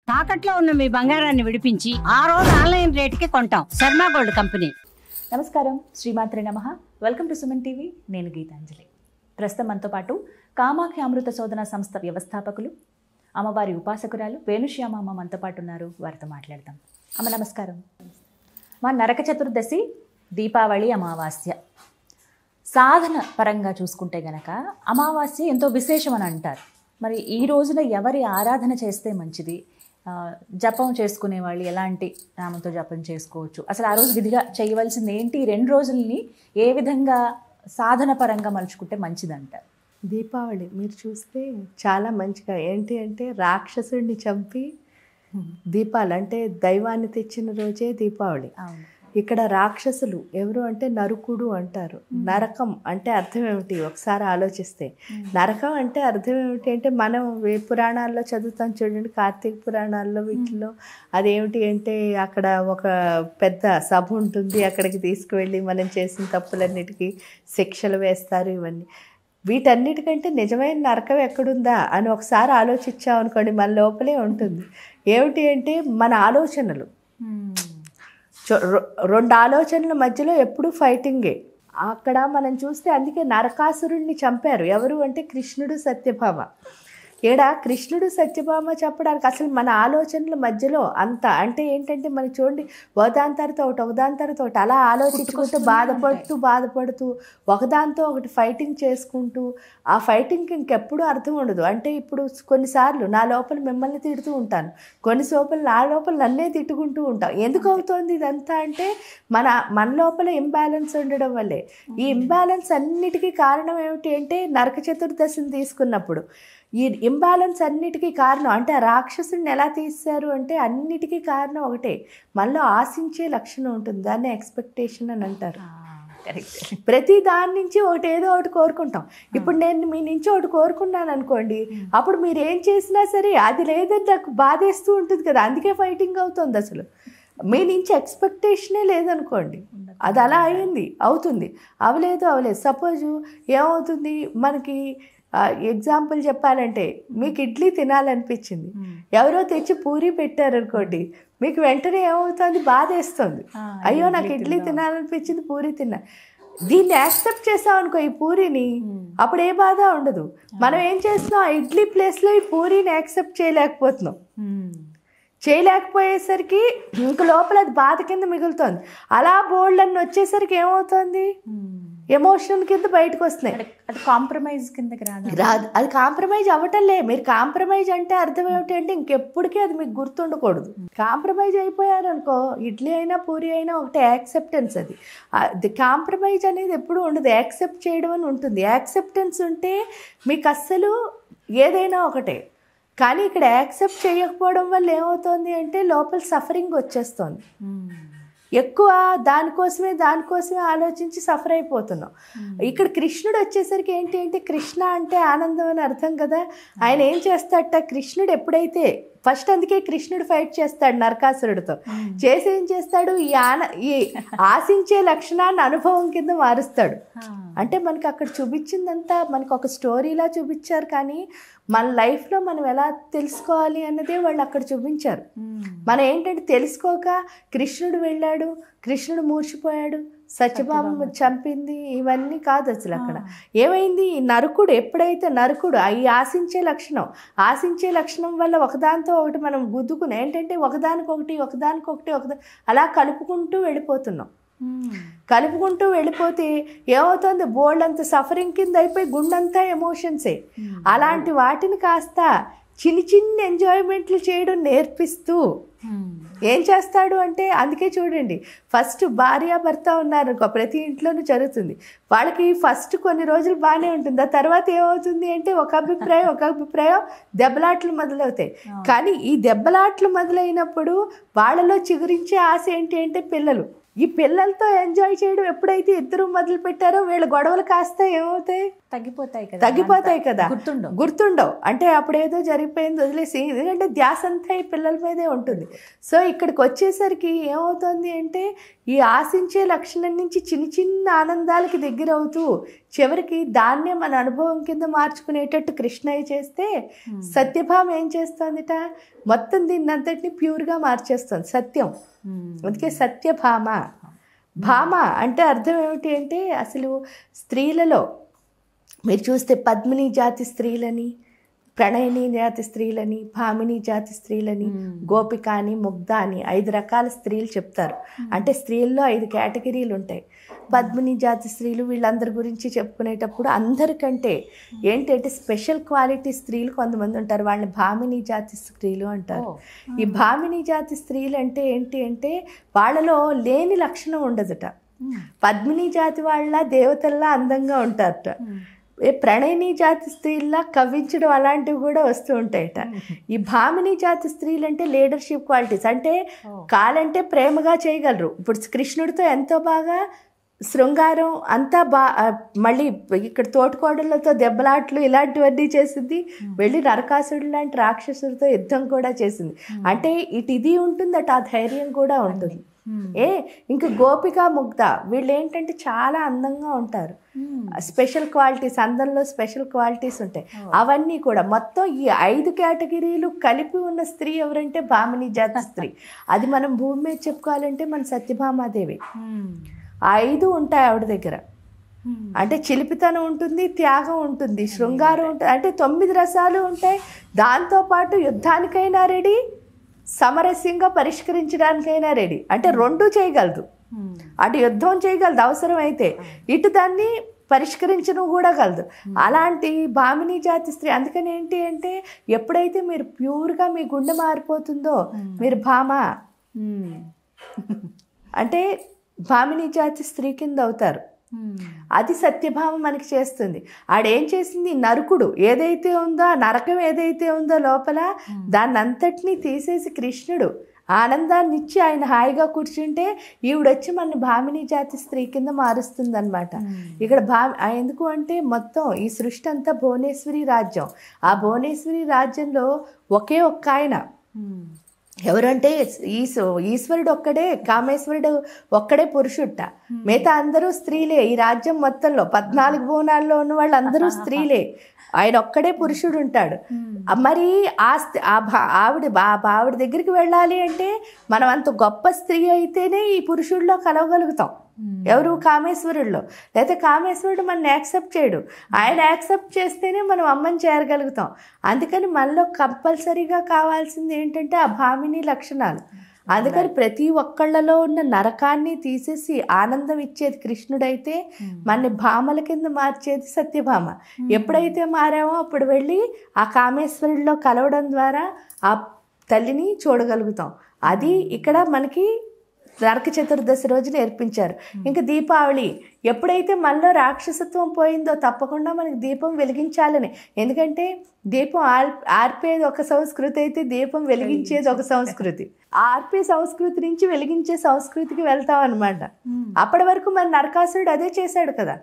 తాకట్లో ఉన్న మీ బంగారాన్ని విడిపించి ఆ రోజు ఆన్లైన్ రేటుకి కొంటాం. Sharma gold company. నమస్కారం, శ్రీమాత్రే నమః. Welcome to Suman TV. నేను గీతాంజలి. ప్రస్తుతం మనతో పాటు కామాఖ్య అమృత శోధన సంస్థ వ్యవస్థాపకులు, అమ్మవారి ఉపాసకురాలు వేణుశ్యామ అమ్మ మనతో పాటు ఉన్నారు. వారితో మాట్లాడదాం. అమ్మ నమస్కారం. మా నరక చతుర్దశి, దీపావళి, అమావాస్య సాధన పరంగా చూసుకుంటే గనక అమావాస్య ఎంతో విశేషం అని అంటారు. మరి ఈ రోజున ఎవరి ఆరాధన చేస్తే మంచిది? జపం చేసుకునే వాళ్ళు ఎలాంటి నామంతో జపం చేసుకోవచ్చు? అసలు ఆ రోజు విధిగా చేయవలసింది ఏంటి? 2 రోజుల్ని ఏ విధంగా సాధన పరంగా మలుచుకుంటే మంచిదంటారు? దీపావళి మీరు చూస్తే చాలా మంచిగా ఏంటి అంటే రాక్షసుడిని చంపి దీపాలు అంటే దైవాన్ని తెచ్చిన రోజే దీపావళి. ఇక్కడ రాక్షసులు ఎవరు అంటే నరకుడు అంటారు. నరకం అంటే అర్థం ఏమిటి ఒకసారి ఆలోచిస్తే? నరకం అంటే అర్థం ఏమిటి అంటే మనం పురాణాల్లో చదువుతాం చూడండి, కార్తీక పురాణాల్లో వీటిల్లో అదేమిటి అంటే అక్కడ ఒక పెద్ద సభ ఉంటుంది, అక్కడికి తీసుకువెళ్ళి మనం చేసిన తప్పులన్నిటికీ శిక్షలు వేస్తారు. ఇవన్నీ వీటన్నిటికంటే నిజమైన నరకం ఎక్కడుందా అని ఒకసారి ఆలోచించామనుకోండి, మన లోపలే ఉంటుంది. ఏమిటి అంటే మన ఆలోచనలు. 2 ఆలోచనల మధ్యలో ఎప్పుడు ఫైటింగే. అక్కడ మనం చూస్తే అందుకే నరకాసురుణ్ణి చంపారు. ఎవరు అంటే కృష్ణుడు, సత్యభామ. ఏడా కృష్ణుడు సత్యభామ చెప్పడానికి అసలు మన ఆలోచనల మధ్యలో అంత అంటే ఏంటంటే మనకి చూడండి, ఒకదాని తర్వాత ఒకటి అలా ఆలోచించుకుంటూ బాధపడుతూ ఒకదాంతో ఒకటి ఫైటింగ్ చేసుకుంటూ ఆ ఫైటింగ్కి ఇంకెప్పుడు అర్థం ఉండదు. అంటే ఇప్పుడు కొన్నిసార్లు నా లోపల మిమ్మల్ని తిడుతూ ఉంటాను, కొన్నిసార్లు నా లోపల నన్నే తిట్టుకుంటూ ఉంటాం. ఎందుకు అవుతోంది ఇదంతా అంటే మన లోపల ఇంబ్యాలెన్స్ ఉండడం వల్లే. ఈ ఇంబ్యాలెన్స్ అన్నిటికీ కారణం ఏమిటి అంటే నరక చతుర్దశిని తీసుకున్నప్పుడు ఈ ఇంబ్యాలెన్స్ అన్నిటికీ కారణం అంటే ఆ రాక్షసుని ఎలా తీశారు అంటే అన్నిటికీ కారణం ఒకటే, మనలో ఆశించే లక్షణం ఉంటుంది, దాన్ని ఎక్స్పెక్టేషన్ అని అంటారు. ప్రతి దాని నుంచి ఏదో ఒకటి కోరుకుంటాం. ఇప్పుడు నేను మీ నుంచి ఒకటి కోరుకున్నాను అనుకోండి, అప్పుడు మీరు ఏం చేసినా సరే అది లేదని నాకు బాధేస్తూ ఉంటుంది కదా, అందుకే ఫైటింగ్ అవుతుంది. అసలు మీ నుంచి ఎక్స్పెక్టేషనే లేదనుకోండి, అది అలా అవుతుంది. అవలేదు. సపోజు ఏమవుతుంది, మనకి ఎగ్జాంపుల్ చెప్పాలంటే మీకు ఇడ్లీ తినాలనిపించింది, ఎవరో తెచ్చి పూరి పెట్టారనుకోండి, మీకు వెంటనే ఏమవుతుంది, బాధేస్తుంది. అయ్యో నాకు ఇడ్లీ తినాలనిపించింది, పూరి తిన్నా. దీన్ని యాక్సెప్ట్ చేసాం అనుకో ఈ పూరిని, అప్పుడు ఏ బాధ ఉండదు. మనం ఏం చేస్తున్నాం, ఆ ఇడ్లీ ప్లేస్లో ఈ పూరిని యాక్సెప్ట్ చేయలేకపోయేసరికి ఇంక లోపల అది బాధ కింద మిగులుతుంది. అలా బోల్డ్ అన్ని వచ్చేసరికి ఏమవుతుంది, ఎమోషన్ కింద బయటకు వస్తున్నాయి. అది కాంప్రమైజ్ కిందకి రాదు. అది కాంప్రమైజ్ అవ్వటంలే. మీరు కాంప్రమైజ్ అంటే అర్థం ఏమిటి అంటే ఇంకెప్పటికీ అది మీకు గుర్తుండకూడదు. కాంప్రమైజ్ అయిపోయారనుకో, ఇడ్లీ అయినా పూరి అయినా ఒకటే, యాక్సెప్టెన్స్. అది కాంప్రమైజ్ అనేది ఎప్పుడు ఉండదు, యాక్సెప్ట్ చేయడం అని ఉంటుంది. యాక్సెప్టెన్స్ ఉంటే మీకు అస్సలు ఏదైనా ఒకటే. కానీ ఇక్కడ యాక్సెప్ట్ చేయకపోవడం వల్ల ఏమవుతుంది అంటే లోపల సఫరింగ్ వచ్చేస్తుంది. ఎక్కువ దానికోసమే ఆలోచించి సఫర్ అయిపోతున్నాం. ఇక్కడ కృష్ణుడు వచ్చేసరికి ఏంటి అంటే కృష్ణ అంటే ఆనందం అని అర్థం కదా. ఆయన ఏం చేస్తాడట, కృష్ణుడు ఎప్పుడైతే ఫస్ట్ అందుకే కృష్ణుడు ఫైట్ చేస్తాడు నరకాసురుడితో. చేసి ఏం చేస్తాడు, ఈ ఆశించే లక్షణాన్ని అనుభవం కింద మారుస్తాడు. అంటే మనకి అక్కడ చూపించిందంతా మనకు ఒక స్టోరీలా చూపించారు, కానీ మన లైఫ్లో మనం ఎలా తెలుసుకోవాలి అన్నదే వాళ్ళు అక్కడ చూపించారు. మనం ఏంటంటే తెలుసుకోక కృష్ణుడు వెళ్ళాడు, కృష్ణుడు మూర్చిపోయాడు, సత్యభామ చంపింది, ఇవన్నీ కాదు. అసలు అక్కడ ఏమైంది, ఈ నరకుడు ఎప్పుడైతే ఈ ఆశించే లక్షణం వల్ల ఒకదానితో ఒకటి మనం గుద్దుకుని ఏంటంటే ఒకదానికొకటి అలా కలుపుకుంటూ వెళ్ళిపోతే ఏమవుతుంది, బోల్డ్ అంత సఫరింగ్ కింద అయిపోయి గుండంతా ఎమోషన్సే. అలాంటి వాటిని కాస్త చిన్న ఎంజాయ్మెంట్లు చేయడం నేర్పిస్తూ ఏం చేస్తాడు అంటే, అందుకే చూడండి ఫస్ట్ భార్యాభర్త ఉన్నారు ప్రతి ఇంట్లోనూ జరుగుతుంది. వాళ్ళకి ఫస్ట్ కొన్ని రోజులు బాగానే ఉంటుంది, ఆ తర్వాత ఏమవుతుంది అంటే ఒక అభిప్రాయం దెబ్బలాట్లు మొదలవుతాయి. కానీ ఈ దెబ్బలాట్లు మొదలైనప్పుడు వాళ్ళలో చిగురించే ఆశ ఏంటి అంటే పిల్లలు. ఈ పిల్లలతో ఎంజాయ్ చేయడం ఎప్పుడైతే ఇద్దరు మొదలు పెట్టారో వీళ్ళ గొడవలు కాస్త ఏమవుతాయి, తగ్గిపోతాయి కదా, గుర్తుండవు. అంటే అప్పుడు ఏదో జరిగిపోయింది వదిలేసి, ఎందుకంటే ధ్యాస అంతా ఈ పిల్లల మీదే ఉంటుంది. సో ఇక్కడికి వచ్చేసరికి ఏమవుతుంది అంటే ఈ ఆశించే లక్షణం నుంచి చిన్న చిన్న ఆనందాలకి దగ్గర అవుతూ చివరికి దాన్నే మన అనుభవం కింద మార్చుకునేటట్టు కృష్ణయ్య చేస్తే, సత్యభామ ఏం చేస్తుందిట, మొత్తం దీన్ని అంతటిని ప్యూర్గా మార్చేస్తుంది, సత్యం. అందుకే సత్యభామ. భామ అంటే అర్థం ఏమిటి అంటే, అసలు స్త్రీలలో మీరు చూస్తే పద్మిని జాతి స్త్రీలని, ప్రణయిని జాతి స్త్రీలని, భామిని జాతి స్త్రీలని, గోపిక అని, ముగ్ధ అని 5 రకాల స్త్రీలు చెప్తారు. అంటే స్త్రీల్లో 5 కేటగిరీలు ఉంటాయి. పద్మిని జాతి స్త్రీలు వీళ్ళందరి గురించి చెప్పుకునేటప్పుడు అందరికంటే ఏంటంటే స్పెషల్ క్వాలిటీ స్త్రీలు కొంతమంది ఉంటారు, వాళ్ళని భామిని జాతి స్త్రీలు అంటారు. ఈ భామిని జాతి స్త్రీలు అంటే ఏంటి అంటే వాళ్ళలో లేని లక్షణం ఉండదుట. పద్మిని జాతి వాళ్ళ దేవతల్లా అందంగా ఉంటారట. ప్రణయిని జాతి స్త్రీల్లా కవ్వించడం అలాంటివి కూడా వస్తూ ఉంటాయట. ఈ భామిని జాతి స్త్రీలు అంటే లీడర్షిప్ క్వాలిటీస్, అంటే కాలంటే ప్రేమగా చేయగలరు. ఇప్పుడు కృష్ణుడితో ఎంతో బాగా శృంగారం అంతా మళ్ళీ ఇక్కడ తోటికోడళ్ళతో దెబ్బలాట్లు ఇలాంటివన్నీ చేసింది, వెళ్ళి నరకాసుడు లాంటి రాక్షసుడితో యుద్ధం కూడా చేసింది. అంటే ఇది ఉంటుంది అటు, ఆ ధైర్యం కూడా ఉంటుంది. ఇంకా గోపిక, ముగ్ధ వీళ్ళు ఏంటంటే చాలా అందంగా ఉంటారు. స్పెషల్ క్వాలిటీస్, అందంలో స్పెషల్ క్వాలిటీస్ ఉంటాయి. అవన్నీ కూడా మొత్తం ఈ 5 కేటగిరీలు కలిపి ఉన్న స్త్రీ ఎవరంటే భామిని జాతి స్త్రీ. అది మనం భూమి మీద చెప్పుకోవాలంటే మన సత్యభామాదేవి. 5 ఉంటాయి ఆవిడ దగ్గర. అంటే చిలిపితనం ఉంటుంది, త్యాగం ఉంటుంది, శృంగారం ఉంటుంది, అంటే 9 రసాలు ఉంటాయి. దాంతోపాటు యుద్ధానికైనా రెడీ, సమరస్యంగా పరిష్కరించడానికైనా రెడీ. అంటే 2 చేయగలదు, అటు యుద్ధం చేయగలదు అవసరమైతే, ఇటు దాన్ని పరిష్కరించడం కూడా కలదు. అలాంటి భామిని జాతి స్త్రీ. అందుకని ఏంటి అంటే ఎప్పుడైతే మీరు ప్యూర్గా మీ గుండె మారిపోతుందో మీరు భామ అంటే భామిని జాతి స్త్రీ కింద అవుతారు. అది సత్యభామ మనకి చేస్తుంది. ఆడేం చేసింది, నరకుడు ఏదైతే ఉందో, ఆ నరకం ఏదైతే ఉందో లోపల, దాన్ని అంతటినీ తీసేసి కృష్ణుడు ఆనందాన్ని ఇచ్చి ఆయన హాయిగా కూర్చుంటే ఈవిడొచ్చి మన భామిని జాతి స్త్రీ కింద మారుస్తుంది అనమాట. ఇక్కడ ఎందుకు అంటే మొత్తం ఈ సృష్టి అంతా భువనేశ్వరి రాజ్యం. ఆ భువనేశ్వరి రాజ్యంలో ఒకే ఒక్క ఆయన ఎవరంటే ఈశ్వరుడు ఒక్కడే, కామేశ్వరుడు ఒక్కడే పురుషుట్ట, మిగతా అందరూ స్త్రీలే. ఈ రాజ్యం మొత్తంలో 14 భువనాల్లో ఉన్న వాళ్ళు అందరూ స్త్రీలే, ఆయన ఒక్కడే పురుషుడు ఉంటాడు. మరి ఆవిడ దగ్గరికి వెళ్ళాలి అంటే మనం అంత గొప్ప స్త్రీ అయితేనే ఈ పురుషుడిలో కలవగలుగుతాం. ఎవరు, కామేశ్వరుల్లో. లేకపోతే కామేశ్వరుడు మనల్ని యాక్సెప్ట్ చేయడు, ఆయన యాక్సెప్ట్ చేస్తేనే మనం అమ్మని చేరగలుగుతాం. అందుకని మనలో కంపల్సరీగా కావాల్సింది ఏంటంటే ఆ భామిని లక్షణాలు. అందుకని ప్రతి ఒక్కళ్ళలో ఉన్న నరకాన్ని తీసేసి ఆనందం ఇచ్చేది కృష్ణుడైతే మన భామల కింద మార్చేది సత్యభామ. ఎప్పుడైతే మారామో అప్పుడు వెళ్ళి ఆ కామేశ్వరుడిలో కలవడం ద్వారా ఆ తల్లిని చూడగలుగుతాం. అది ఇక్కడ మనకి నరక చతుర్దశి రోజు నేర్పించారు. ఇంకా దీపావళి ఎప్పుడైతే మనలో రాక్షసత్వం పోయిందో తప్పకుండా మనకి దీపం వెలిగించాలని. ఎందుకంటే దీపం ఆర్పేది ఒక సంస్కృతి అయితే దీపం వెలిగించేది ఒక సంస్కృతి. ఆర్పే సంస్కృతి నుంచి వెలిగించే సంస్కృతికి వెళ్తాం అనమాట. అప్పటి వరకు మన నరకాసురుడు అదే చేశాడు కదా,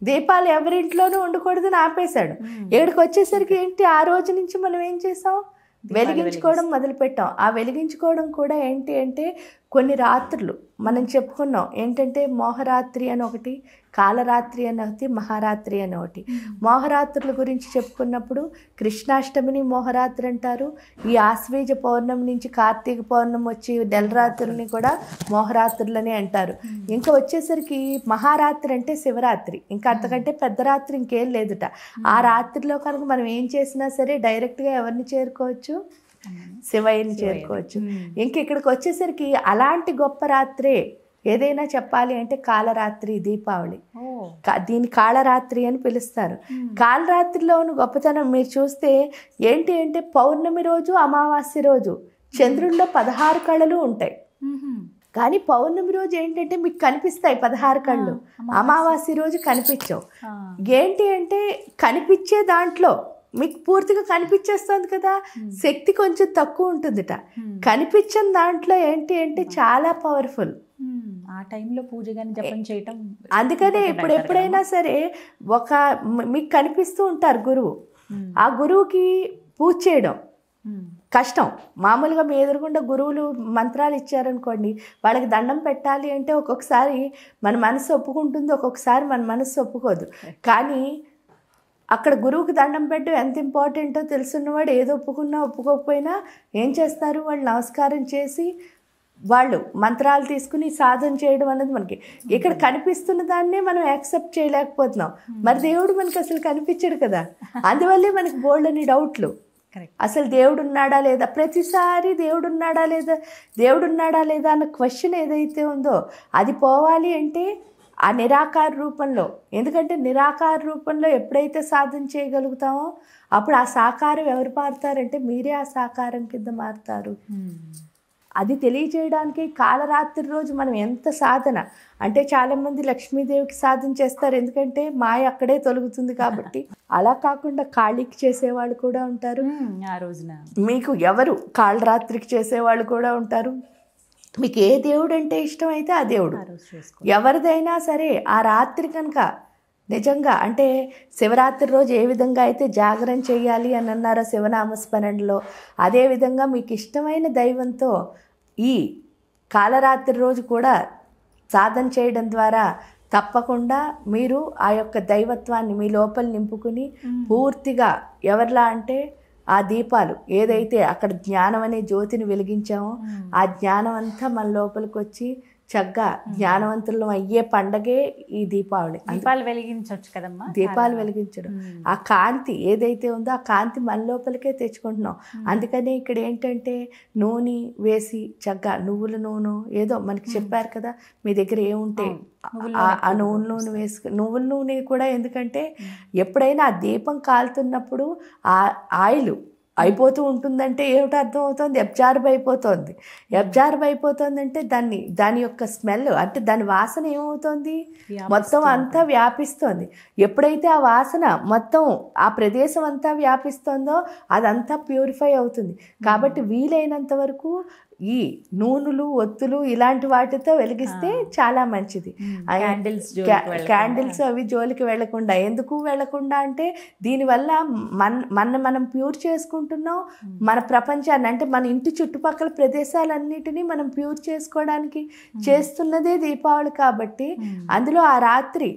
దీపాలు ఎవరింట్లోనూ ఉండకూడదని ఆపేశాడు. ఇక్కడికి వచ్చేసరికి ఏంటి, ఆ రోజు నుంచి మనం ఏం చేసాం, వెలిగించుకోవడం మొదలుపెట్టాం. ఆ వెలిగించుకోవడం కూడా ఏంటి అంటే కొన్ని రాత్రులు మనం చెప్పుకున్నాం ఏంటంటే మోహరాత్రి అని ఒకటి, కాలరాత్రి అని ఒకటి, మహారాత్రి అని ఒకటి. మోహరాత్రుల గురించి చెప్పుకున్నప్పుడు కృష్ణాష్టమిని మోహరాత్రి అంటారు. ఈ ఆశ్వేజ పౌర్ణమి నుంచి కార్తీక పౌర్ణమి వచ్చి నెల రాత్రులని కూడా మోహరాత్రులని అంటారు. ఇంకా వచ్చేసరికి మహారాత్రి అంటే శివరాత్రి, ఇంకా అంతకంటే పెద్ద రాత్రి ఇంకేం లేదుట. ఆ రాత్రిలో కనుక మనం ఏం చేసినా సరే డైరెక్ట్గా ఎవరిని చేరుకోవచ్చు, శివయ్యని చేరుకోవచ్చు. ఇంక ఇక్కడికి వచ్చేసరికి అలాంటి గొప్ప రాత్రే ఏదైనా చెప్పాలి అంటే కాలరాత్రి, దీపావళి. దీన్ని కాళరాత్రి అని పిలుస్తారు. కాలరాత్రిలో ఉన్న గొప్పతనం మీరు చూస్తే ఏంటి అంటే పౌర్ణమి రోజు, అమావాస్య రోజు చంద్రుల్లో 16 కళలు ఉంటాయి. కానీ పౌర్ణమి రోజు ఏంటంటే మీకు కనిపిస్తాయి 16 కళ్ళు, అమావాస్య రోజు కనిపించవు. ఏంటి అంటే కనిపించే దాంట్లో మీకు పూర్తిగా కనిపించేస్తుంది కదా, శక్తి కొంచెం తక్కువ ఉంటుందిట. కనిపించని దాంట్లో ఏంటి అంటే చాలా పవర్ఫుల్. ఆ టైంలో పూజ కానీ జపం చేయటం. అందుకనే ఇప్పుడు ఎప్పుడైనా సరే మీకు కనిపిస్తూ ఉంటారు గురువు, ఆ గురువుకి పూజ చేయడం కష్టం. మామూలుగా మీ ఎదురుగుండా గురువులు మంత్రాలు ఇచ్చారనుకోండి, వాళ్ళకి దండం పెట్టాలి అంటే ఒక్కొక్కసారి మన మనసు ఒప్పుకుంటుంది, ఒక్కొక్కసారి మన మనసు ఒప్పుకోదు. కానీ అక్కడ గురువుకి దండం పెట్టడం ఎంత ఇంపార్టెంటో తెలుసున్నవాడు ఏదో ఒప్పుకున్నా ఒప్పుకోకపోయినా ఏం చేస్తారు, వాళ్ళు నమస్కారం చేసి వాళ్ళు మంత్రాలు తీసుకుని సాధన చేయడం అనేది మనకి ఇక్కడ కనిపిస్తున్న దాన్నే మనం యాక్సెప్ట్ చేయలేకపోతున్నాం. మరి దేవుడు మనకి అసలు కనిపించడు కదా, అందువల్లే మనకి బోల్డ్ అని డౌట్లు. అసలు దేవుడు ఉన్నాడా లేదా, ప్రతిసారి దేవుడు ఉన్నాడా లేదా అన్న క్వశ్చన్ ఏదైతే ఉందో అది పోవాలి అంటే ఆ నిరాకార రూపంలో, ఎందుకంటే నిరాకార రూపంలో ఎప్పుడైతే సాధన చేయగలుగుతామో అప్పుడు ఆ సాకారం ఎవరు మారుతారంటే మీరే ఆ సాకారం కింద మారుతారు. అది తెలియజేయడానికి కాలరాత్రి రోజు మనం ఎంత సాధన అంటే, చాలామంది లక్ష్మీదేవికి సాధన చేస్తారు ఎందుకంటే మాయ అక్కడే తొలుగుతుంది కాబట్టి. అలా కాకుండా కాళీకి చేసేవాళ్ళు కూడా ఉంటారు ఆ రోజున. మీకు ఎవరు కాలరాత్రికి చేసేవాళ్ళు కూడా ఉంటారు. మీకు ఏ దేవుడు అంటే ఇష్టమైతే ఆ దేవుడు ఎవరిదైనా సరే ఆ రాత్రి కనుక నిజంగా అంటే శివరాత్రి రోజు ఏ విధంగా అయితే జాగరణ చేయాలి అని అన్నారో శివనామస్మరణలో, అదేవిధంగా మీకు ఇష్టమైన దైవంతో ఈ కాలరాత్రి రోజు కూడా సాధన చేయడం ద్వారా తప్పకుండా మీరు ఆ యొక్క దైవత్వాన్ని మీ లోపల నింపుకుని పూర్తిగా ఎవరిలా అంటే ఆ దీపాలు ఏదైతే అక్కడ జ్ఞానం అనే జ్యోతిని వెలిగించామో ఆ జ్ఞానం అంతా మన లోపలికి వచ్చి చక్కగా జ్ఞానవంతులు అయ్యే పండగే ఈ దీపావళి. దీపాలు వెలిగించవచ్చు కదమ్మా, దీపాలు వెలిగించడం, ఆ కాంతి ఏదైతే ఉందో ఆ కాంతి మన లోపలికే తెచ్చుకుంటున్నాం. అందుకనే ఇక్కడ ఏంటంటే నూనె వేసి చక్కగా నువ్వుల నూనె ఏదో మనకి చెప్పారు కదా, మీ దగ్గర ఏముంటే ఆ నూనె వేసుకు నువ్వుల నూనె కూడా, ఎందుకంటే ఎప్పుడైనా ఆ దీపం కాలుతున్నప్పుడు ఆ ఆయిల్ అయిపోతూ ఉంటుందంటే ఏమిటి అర్థం అవుతుంది, అబ్జార్బ్ అయిపోతుంది అంటే దాని యొక్క స్మెల్ అంటే దాని వాసన ఏమవుతుంది, మొత్తం అంతా వ్యాపిస్తుంది. ఎప్పుడైతే ఆ వాసన మొత్తం ఆ ప్రదేశం అంతా వ్యాపిస్తుందో అదంతా ప్యూరిఫై అవుతుంది. కాబట్టి వీలైనంత వరకు ఈ నూనెలు ఒత్తులు ఇలాంటి వాటితో వెలిగిస్తే చాలా మంచిది. క్యాండిల్స్ అవి జోలికి వెళ్లకుండా, ఎందుకు వెళ్లకుండా అంటే దీనివల్ల మనం ప్యూర్ చేసుకుంటున్నాం. మన ప్రపంచాన్ని అంటే మన ఇంటి చుట్టుపక్కల ప్రదేశాలన్నిటినీ మనం ప్యూర్ చేసుకోవడానికి చేస్తున్నదే దీపావళి. కాబట్టి అందులో ఆ రాత్రి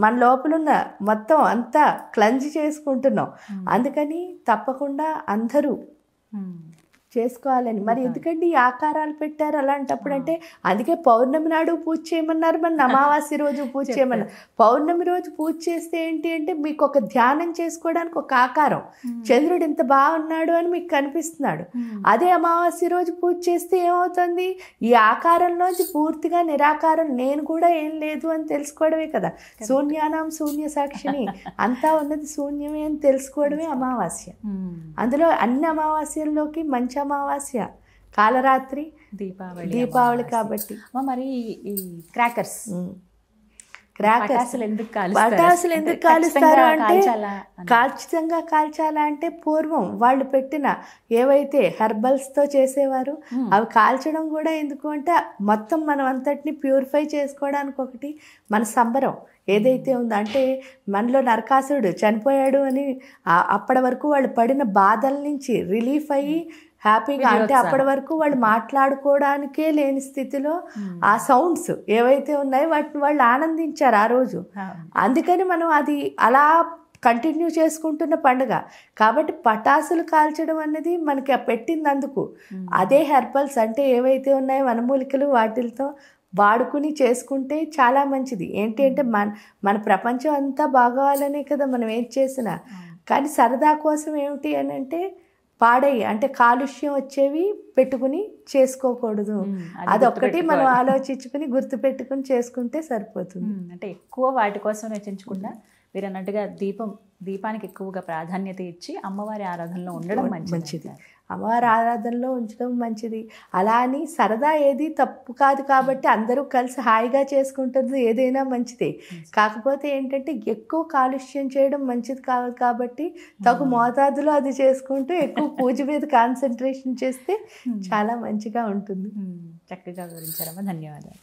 మన లోపలున్న మొత్తం అంతా క్లెన్స్ చేసుకుంటున్నాం. అందుకని తప్పకుండా అందరూ చేసుకోవాలని. మరి ఎందుకంటే ఈ ఆకారాలు పెట్టారు అలాంటప్పుడు అంటే, అందుకే పౌర్ణమి నాడు పూజ చేయమన్నారు, మన అమావాస్య రోజు పూజ చేయమన్నారు. పౌర్ణమి రోజు పూజ చేస్తే ఏంటి అంటే మీకు ఒక ధ్యానం చేసుకోవడానికి ఒక ఆకారం, చంద్రుడు ఇంత బాగున్నాడు అని మీకు కనిపిస్తున్నాడు. అదే అమావాస్య రోజు పూజ చేస్తే ఏమవుతుంది, ఈ ఆకారంలోంచి పూర్తిగా నిరాకారం నేను కూడా ఏం లేదు అని తెలుసుకోవడమే కదా. శూన్యానాం శూన్య సాక్షిని, అంతా ఉన్నది శూన్యమే అని తెలుసుకోవడమే అమావాస్య. అందులో అన్ని అమావాస్యల్లోకి మంచి అమావాస్య కాలరాత్రి దీపావళి కాబట్టి. మరి ఈ క్రాకర్స్ పటాసులు ఎందుకు కాలుస్తారు అంటే, ఖచ్చితంగా కాల్చాలా అంటే పూర్వం వాళ్ళు పెట్టిన ఏవైతే హెర్బల్స్తో చేసేవారు అవి కాల్చడం కూడా ఎందుకు అంటే మొత్తం మనం అంతటిని ప్యూరిఫై చేసుకోవడానికి, ఒకటి మన సంబరం ఏదైతే ఉందో అంటే మనలో నరకాసురుడు చనిపోయాడు అని అప్పటి వరకు వాళ్ళు పడిన బాధల నుంచి రిలీఫ్ అయ్యి హ్యాపీగా, అంటే అప్పటి వరకు వాళ్ళు మాట్లాడుకోవడానికే లేని స్థితిలో ఆ సౌండ్స్ ఏవైతే ఉన్నాయో వాటిని వాళ్ళు ఆనందించారు ఆ రోజు. అందుకని మనం అది అలా కంటిన్యూ చేసుకుంటున్న పండుగ కాబట్టి పటాసులు కాల్చడం అన్నది మనకి పెట్టింది అందుకు. అదే హెర్బల్స్ అంటే ఏవైతే ఉన్నాయో వనమూలికలు వాటితో వాడుకుని చేసుకుంటే చాలా మంచిది. ఏంటి అంటే మన ప్రపంచం అంతా బాగోవాలనే కదా మనం ఏం చేసినా. కానీ సరదా కోసం ఏమిటి అని అంటే పాడయ్యి అంటే కాలుష్యం వచ్చేవి పెట్టుకుని చేసుకోకూడదు. అదొక్కటి మనం ఆలోచించుకుని గుర్తుపెట్టుకుని చేసుకుంటే సరిపోతుంది. అంటే ఎక్కువ వాటి కోసం రచించకుండా మీరు అన్నట్టుగా దీపానికి ఎక్కువగా ప్రాధాన్యత ఇచ్చి అమ్మవారి ఆరాధనలో ఉండడం మంచిది. అమ్మవారి ఆరాధనలో ఉంచడం మంచిది. అలా అని సరదా ఏది తప్పు కాదు కాబట్టి అందరూ కలిసి హాయిగా చేసుకుంటుంది ఏదైనా మంచిదే. కాకపోతే ఏంటంటే ఎక్కువ కాలుష్యం చేయడం మంచిది కాదు కాబట్టి తగు మోతాదులో అది చేసుకుంటూ ఎక్కువ పూజ మీద కాన్సన్ట్రేషన్ చేస్తే చాలా మంచిగా ఉంటుంది. చక్కగా వివరించారమ్మా, ధన్యవాదాలు.